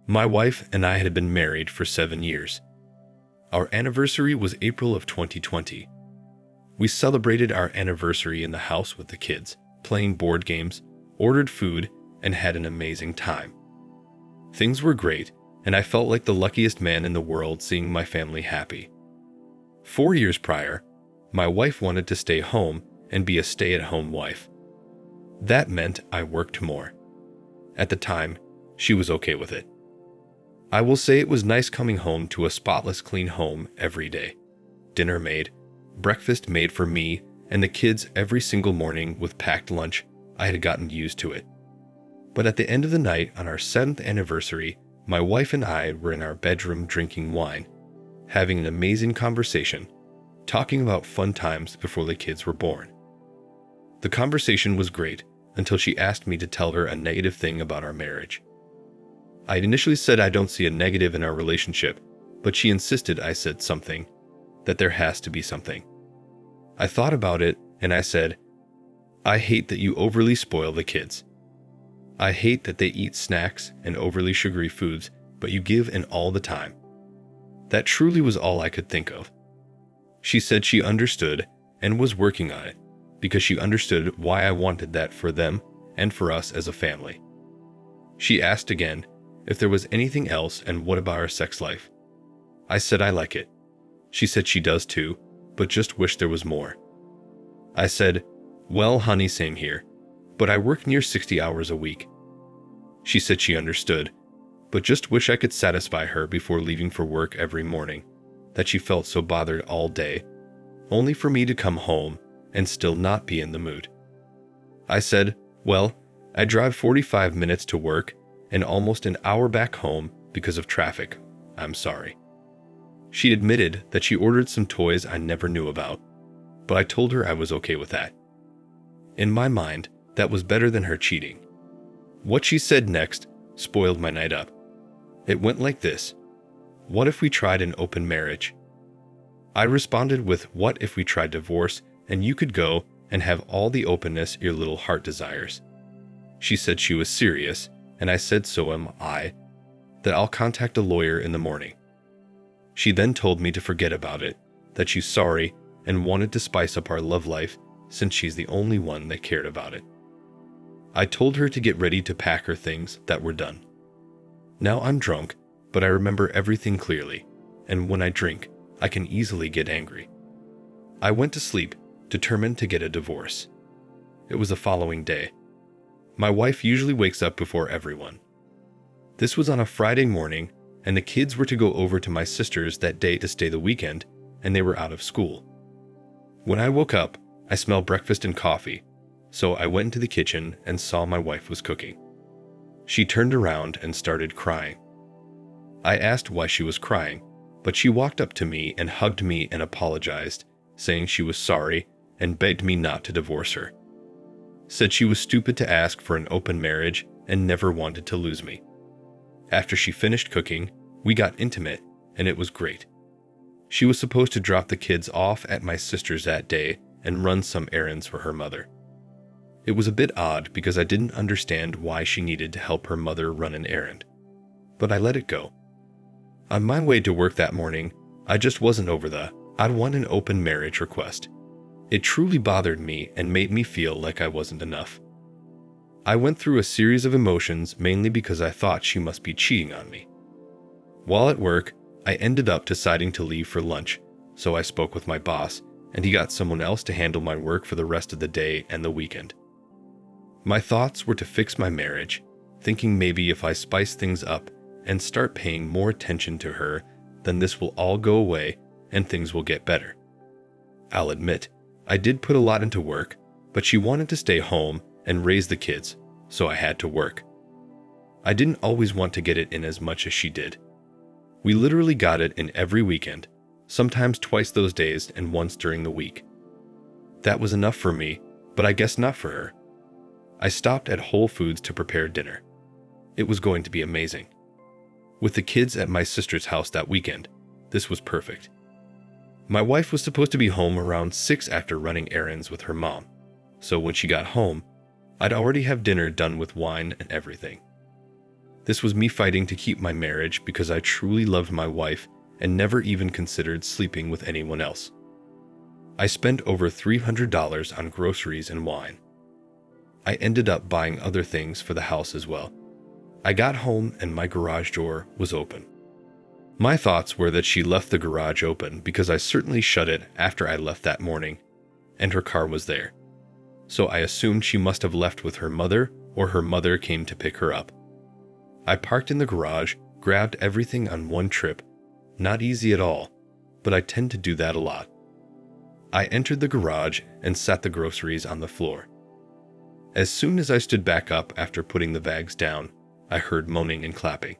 My wife and I had been married for 7 years. Our anniversary was April of 2020. We celebrated our anniversary in the house with the kids, playing board games, ordered food, and had an amazing time. Things were great, and I felt like the luckiest man in the world seeing my family happy. 4 years prior, my wife wanted to stay home and be a stay-at-home wife. That meant I worked more. At the time, she was okay with it. I will say it was nice coming home to a spotless clean home every day. Dinner made, breakfast made for me and the kids every single morning with packed lunch. I had gotten used to it. But at the end of the night on our 7th anniversary, my wife and I were in our bedroom drinking wine, having an amazing conversation, talking about fun times before the kids were born. The conversation was great until she asked me to tell her a negative thing about our marriage. I initially said I don't see a negative in our relationship, but she insisted I said something, that there has to be something. I thought about it and I said, I hate that you overly spoil the kids. I hate that they eat snacks and overly sugary foods, but you give in all the time. That truly was all I could think of. She said she understood and was working on it because she understood why I wanted that for them and for us as a family. She asked again if there was anything else and what about our sex life. I said I like it. She said she does too, but just wish there was more. I said, well, honey, same here, but I work near 60 hours a week. She said she understood, but just wish I could satisfy her before leaving for work every morning, that she felt so bothered all day, only for me to come home and still not be in the mood. I said, well, I drive 45 minutes to work and almost an hour back home because of traffic. I'm sorry. She admitted that she ordered some toys I never knew about, but I told her I was okay with that. In my mind, that was better than her cheating. What she said next spoiled my night up. It went like this: what if we tried an open marriage? I responded with, what if we tried divorce and you could go and have all the openness your little heart desires? She said she was serious, and I said so am I, that I'll contact a lawyer in the morning. She then told me to forget about it, that she's sorry and wanted to spice up our love life since she's the only one that cared about it. I told her to get ready to pack her things that were done. Now I'm drunk, but I remember everything clearly, and when I drink, I can easily get angry. I went to sleep, determined to get a divorce. It was the following day. My wife usually wakes up before everyone. This was on a Friday morning, and the kids were to go over to my sister's that day to stay the weekend, and they were out of school. When I woke up, I smelled breakfast and coffee, so I went into the kitchen and saw my wife was cooking. She turned around and started crying. I asked why she was crying, but she walked up to me and hugged me and apologized, saying she was sorry and begged me not to divorce her. Said she was stupid to ask for an open marriage and never wanted to lose me. After she finished cooking, we got intimate, and it was great. She was supposed to drop the kids off at my sister's that day and run some errands for her mother. It was a bit odd because I didn't understand why she needed to help her mother run an errand, but I let it go. On my way to work that morning, I just wasn't over the I'd want an open marriage request. It truly bothered me and made me feel like I wasn't enough. I went through a series of emotions mainly because I thought she must be cheating on me. While at work, I ended up deciding to leave for lunch, so I spoke with my boss, and he got someone else to handle my work for the rest of the day and the weekend. My thoughts were to fix my marriage, thinking maybe if I spice things up and start paying more attention to her, then this will all go away and things will get better. I'll admit, I did put a lot into work, but she wanted to stay home and raise the kids, so I had to work. I didn't always want to get it in as much as she did. We literally got it in every weekend, sometimes twice those days and once during the week. That was enough for me, but I guess not for her. I stopped at Whole Foods to prepare dinner. It was going to be amazing. With the kids at my sister's house that weekend, this was perfect. My wife was supposed to be home around 6 after running errands with her mom, so when she got home, I'd already have dinner done with wine and everything. This was me fighting to keep my marriage because I truly loved my wife and never even considered sleeping with anyone else. I spent over $300 on groceries and wine. I ended up buying other things for the house as well. I got home and my garage door was open. My thoughts were that she left the garage open because I certainly shut it after I left that morning, and her car was there. So I assumed she must have left with her mother, or her mother came to pick her up. I parked in the garage, grabbed everything on one trip. Not easy at all, but I tend to do that a lot. I entered the garage and set the groceries on the floor. As soon as I stood back up after putting the bags down, I heard moaning and clapping.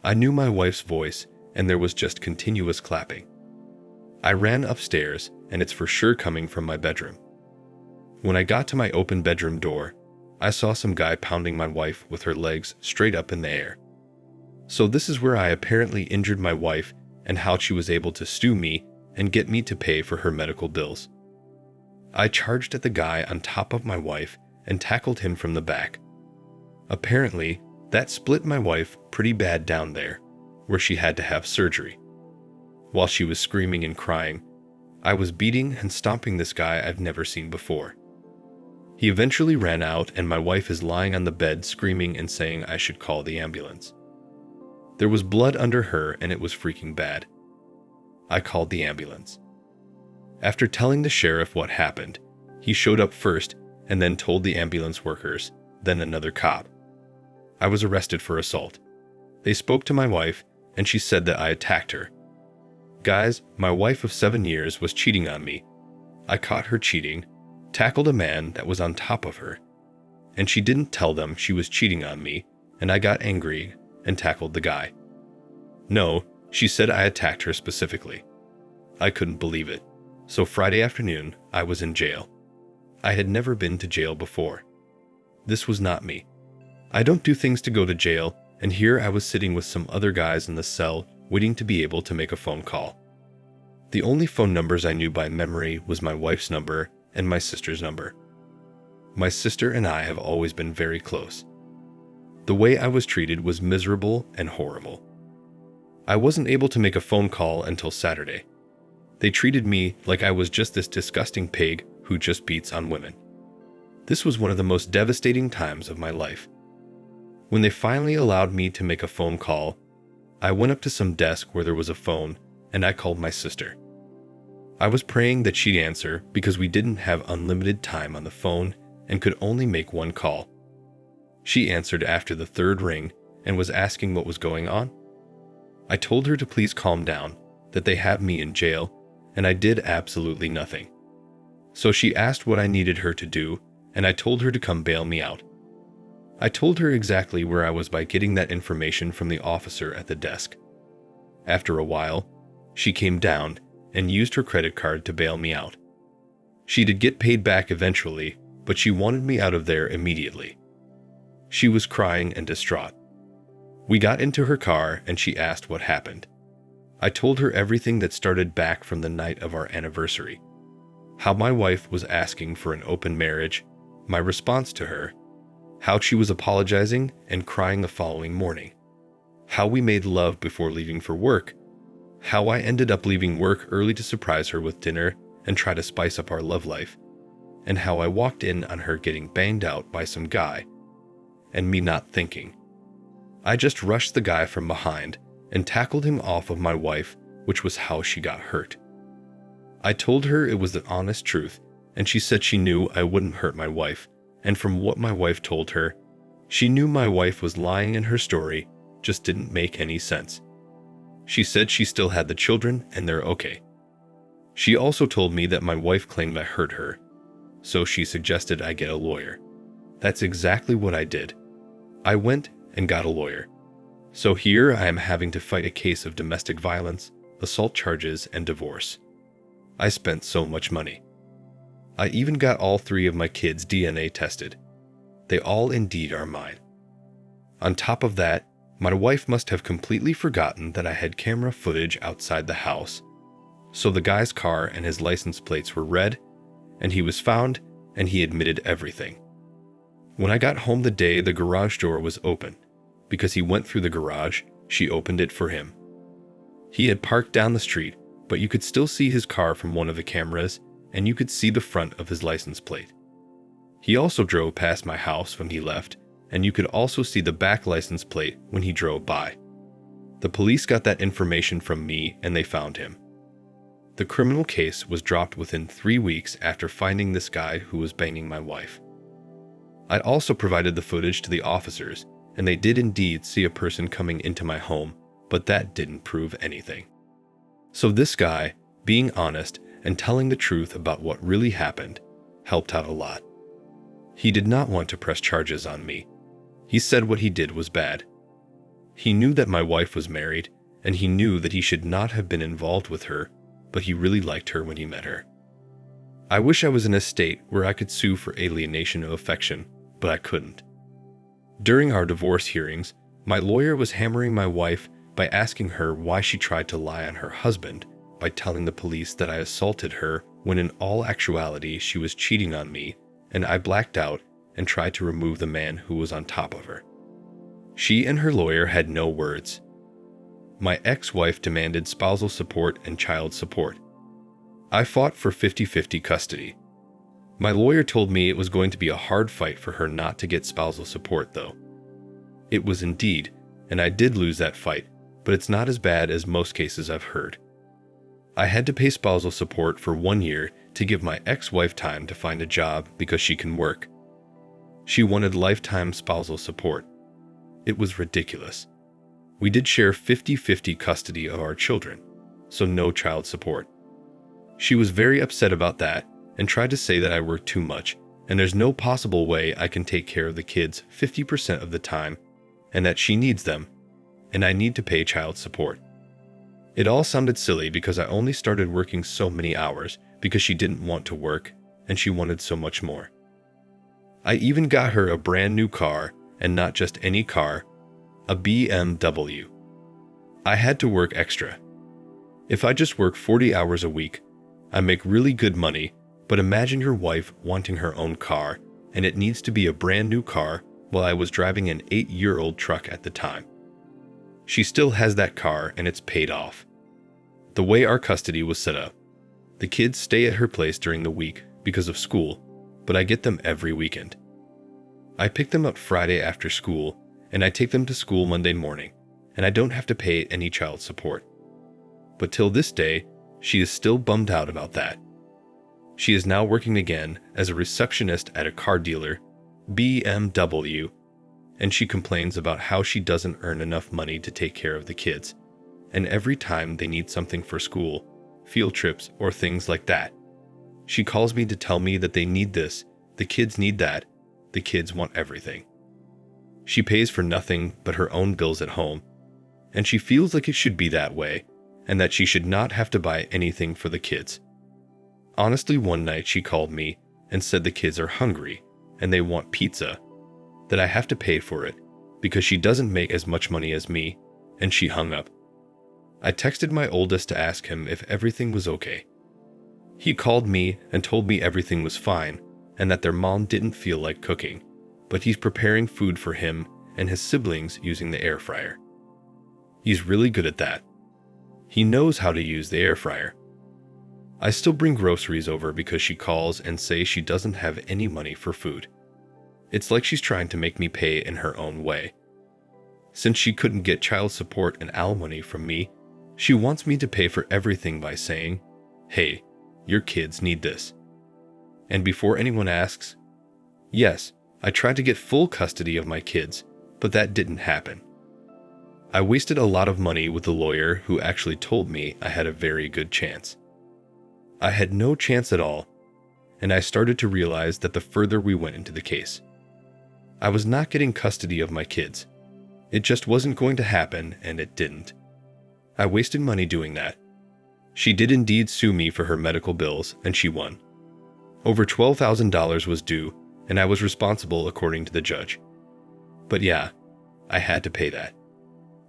I knew my wife's voice, and there was just continuous clapping. I ran upstairs, and it's for sure coming from my bedroom. When I got to my open bedroom door, I saw some guy pounding my wife with her legs straight up in the air. So this is where I apparently injured my wife and how she was able to sue me and get me to pay for her medical bills. I charged at the guy on top of my wife and tackled him from the back. Apparently, that split my wife pretty bad down there, where she had to have surgery. While she was screaming and crying, I was beating and stomping this guy I've never seen before. He eventually ran out and my wife is lying on the bed screaming and saying I should call the ambulance. There was blood under her and it was freaking bad. I called the ambulance. After telling the sheriff what happened, he showed up first and then told the ambulance workers, then another cop. I was arrested for assault. They spoke to my wife and she said that I attacked her. Guys, my wife of 7 years was cheating on me. I caught her cheating, tackled a man that was on top of her, and she didn't tell them she was cheating on me, and I got angry and tackled the guy. No, she said I attacked her specifically. I couldn't believe it. So Friday afternoon, I was in jail. I had never been to jail before. This was not me. I don't do things to go to jail, and here I was sitting with some other guys in the cell waiting to be able to make a phone call. The only phone numbers I knew by memory was my wife's number and my sister's number. My sister and I have always been very close. The way I was treated was miserable and horrible. I wasn't able to make a phone call until Saturday. They treated me like I was just this disgusting pig who just beats on women. This was one of the most devastating times of my life. When they finally allowed me to make a phone call, I went up to some desk where there was a phone and I called my sister. I was praying that she'd answer because we didn't have unlimited time on the phone and could only make one call. She answered after the third ring and was asking what was going on. I told her to please calm down, that they have me in jail, and I did absolutely nothing. So she asked what I needed her to do, and I told her to come bail me out. I told her exactly where I was by getting that information from the officer at the desk. After a while, she came down and used her credit card to bail me out. She did get paid back eventually, but she wanted me out of there immediately. She was crying and distraught. We got into her car and she asked what happened. I told her everything that started back from the night of our anniversary. How my wife was asking for an open marriage, my response to her, how she was apologizing and crying the following morning, how we made love before leaving for work, how I ended up leaving work early to surprise her with dinner and try to spice up our love life, and how I walked in on her getting banged out by some guy, and me not thinking. I just rushed the guy from behind and tackled him off of my wife, which was how she got hurt. I told her it was the honest truth, and she said she knew I wouldn't hurt my wife, and from what my wife told her, she knew my wife was lying in her story, just didn't make any sense. She said she still had the children and they're okay. She also told me that my wife claimed I hurt her, so she suggested I get a lawyer. That's exactly what I did. I went and got a lawyer. So here I am having to fight a case of domestic violence, assault charges, and divorce. I spent so much money. I even got all 3 of my kids' DNA tested. They all indeed are mine. On top of that, my wife must have completely forgotten that I had camera footage outside the house. So the guy's car and his license plates were read, and he was found, and he admitted everything. When I got home the day the garage door was open, because he went through the garage. She opened it for him. He had parked down the street, but you could still see his car from one of the cameras, and you could see the front of his license plate. He also drove past my house when he left, and you could also see the back license plate when he drove by. The police got that information from me and they found him. The criminal case was dropped within 3 weeks after finding this guy who was banging my wife. I also provided the footage to the officers, and they did indeed see a person coming into my home, but that didn't prove anything. So this guy, being honest and telling the truth about what really happened, helped out a lot. He did not want to press charges on me. He said what he did was bad. He knew that my wife was married, and he knew that he should not have been involved with her, but he really liked her when he met her. I wish I was in a state where I could sue for alienation of affection, but I couldn't. During our divorce hearings, my lawyer was hammering my wife by asking her why she tried to lie on her husband by telling the police that I assaulted her when in all actuality she was cheating on me, and I blacked out and tried to remove the man who was on top of her. She and her lawyer had no words. My ex-wife demanded spousal support and child support. I fought for 50-50 custody. My lawyer told me it was going to be a hard fight for her not to get spousal support, though. It was indeed, and I did lose that fight, but it's not as bad as most cases I've heard. I had to pay spousal support for 1 year to give my ex-wife time to find a job because she can work. She wanted lifetime spousal support. It was ridiculous. We did share 50-50 custody of our children, so no child support. She was very upset about that and tried to say that I work too much and there's no possible way I can take care of the kids 50% of the time and that she needs them and I need to pay child support. It all sounded silly because I only started working so many hours because she didn't want to work and she wanted so much more. I even got her a brand new car, and not just any car, a BMW. I had to work extra. If I just work 40 hours a week, I make really good money, but imagine your wife wanting her own car, and it needs to be a brand new car while I was driving an 8-year-old truck at the time. She still has that car and it's paid off. The way our custody was set up, the kids stay at her place during the week because of school, but I get them every weekend. I pick them up Friday after school, and I take them to school Monday morning, and I don't have to pay any child support. But till this day, she is still bummed out about that. She is now working again as a receptionist at a car dealer, BMW, and she complains about how she doesn't earn enough money to take care of the kids, and every time they need something for school, field trips, or things like that, she calls me to tell me that they need this, the kids need that, the kids want everything. She pays for nothing but her own bills at home, and she feels like it should be that way, and that she should not have to buy anything for the kids. Honestly, one night she called me and said the kids are hungry and they want pizza, that I have to pay for it because she doesn't make as much money as me, and she hung up. I texted my oldest to ask him if everything was okay. He called me and told me everything was fine and that their mom didn't feel like cooking, but he's preparing food for him and his siblings using the air fryer. He's really good at that. He knows how to use the air fryer. I still bring groceries over because she calls and says she doesn't have any money for food. It's like she's trying to make me pay in her own way. Since she couldn't get child support and alimony from me, she wants me to pay for everything by saying, "Hey, your kids need this." And before anyone asks, yes, I tried to get full custody of my kids, but that didn't happen. I wasted a lot of money with the lawyer who actually told me I had a very good chance. I had no chance at all, and I started to realize that the further we went into the case, I was not getting custody of my kids. It just wasn't going to happen, and it didn't. I wasted money doing that. She did indeed sue me for her medical bills, and she won. Over $12,000 was due, and I was responsible according to the judge. But yeah, I had to pay that.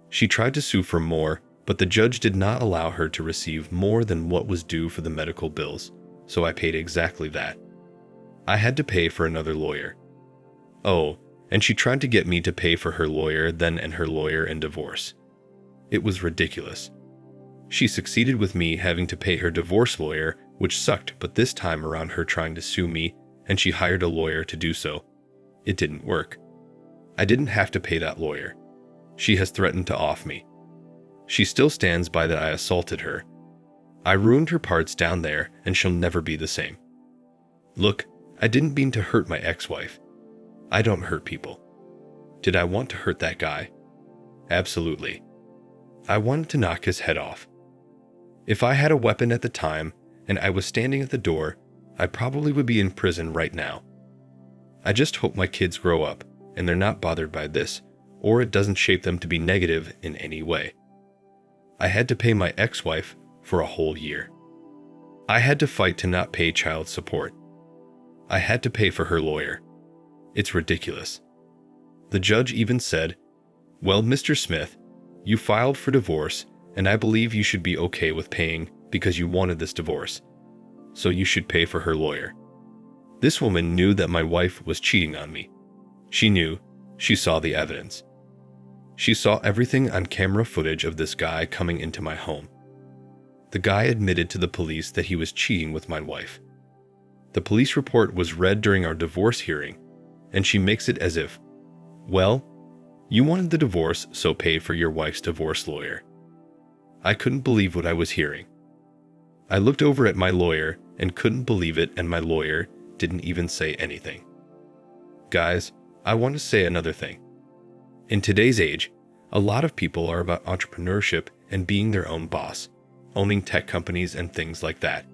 She tried to sue for more, but the judge did not allow her to receive more than what was due for the medical bills, so I paid exactly that. I had to pay for another lawyer. Oh, and she tried to get me to pay for her lawyer then and her lawyer in divorce. It was ridiculous. She succeeded with me having to pay her divorce lawyer, which sucked, but this time around her trying to sue me, and she hired a lawyer to do so. It didn't work. I didn't have to pay that lawyer. She has threatened to off me. She still stands by that I assaulted her. I ruined her parts down there, and she'll never be the same. Look, I didn't mean to hurt my ex-wife. I don't hurt people. Did I want to hurt that guy? Absolutely. I wanted to knock his head off. If I had a weapon at the time, and I was standing at the door, I probably would be in prison right now. I just hope my kids grow up, and they're not bothered by this, or it doesn't shape them to be negative in any way. I had to pay my ex-wife for a whole year. I had to fight to not pay child support. I had to pay for her lawyer. It's ridiculous. The judge even said, "Well, Mr. Smith, you filed for divorce, and I believe you should be okay with paying because you wanted this divorce. So you should pay for her lawyer." This woman knew that my wife was cheating on me. She knew. She saw the evidence. She saw everything on camera footage of this guy coming into my home. The guy admitted to the police that he was cheating with my wife. The police report was read during our divorce hearing, and she makes it as if, "Well, you wanted the divorce, so pay for your wife's divorce lawyer." I couldn't believe what I was hearing. I looked over at my lawyer and couldn't believe it, and my lawyer didn't even say anything. Guys, I want to say another thing. In today's age, a lot of people are about entrepreneurship and being their own boss, owning tech companies and things like that.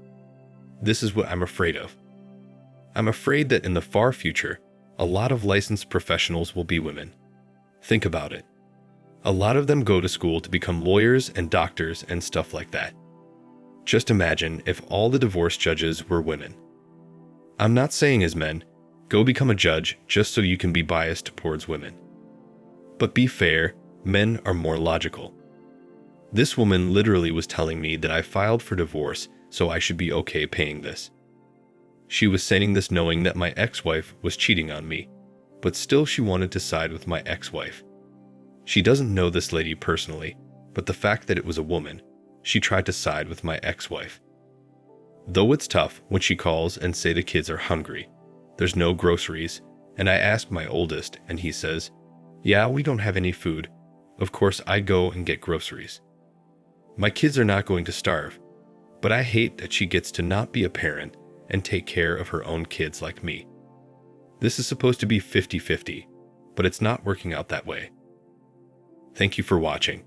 This is what I'm afraid of. I'm afraid that in the far future, a lot of licensed professionals will be women. Think about it. A lot of them go to school to become lawyers and doctors and stuff like that. Just imagine if all the divorce judges were women. I'm not saying as men, go become a judge just so you can be biased towards women. But be fair, men are more logical. This woman literally was telling me that I filed for divorce, so I should be okay paying this. She was saying this knowing that my ex-wife was cheating on me, but still she wanted to side with my ex-wife. She doesn't know this lady personally, but the fact that it was a woman, she tried to side with my ex-wife. Though it's tough when she calls and say the kids are hungry, there's no groceries, and I ask my oldest and he says, "Yeah, we don't have any food. Of course I go and get groceries." My kids are not going to starve, but I hate that she gets to not be a parent and take care of her own kids like me. This is supposed to be 50-50, but it's not working out that way. Thank you for watching.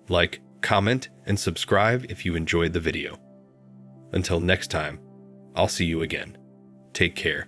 Like, comment, and subscribe if you enjoyed the video. Until next time, I'll see you again. Take care.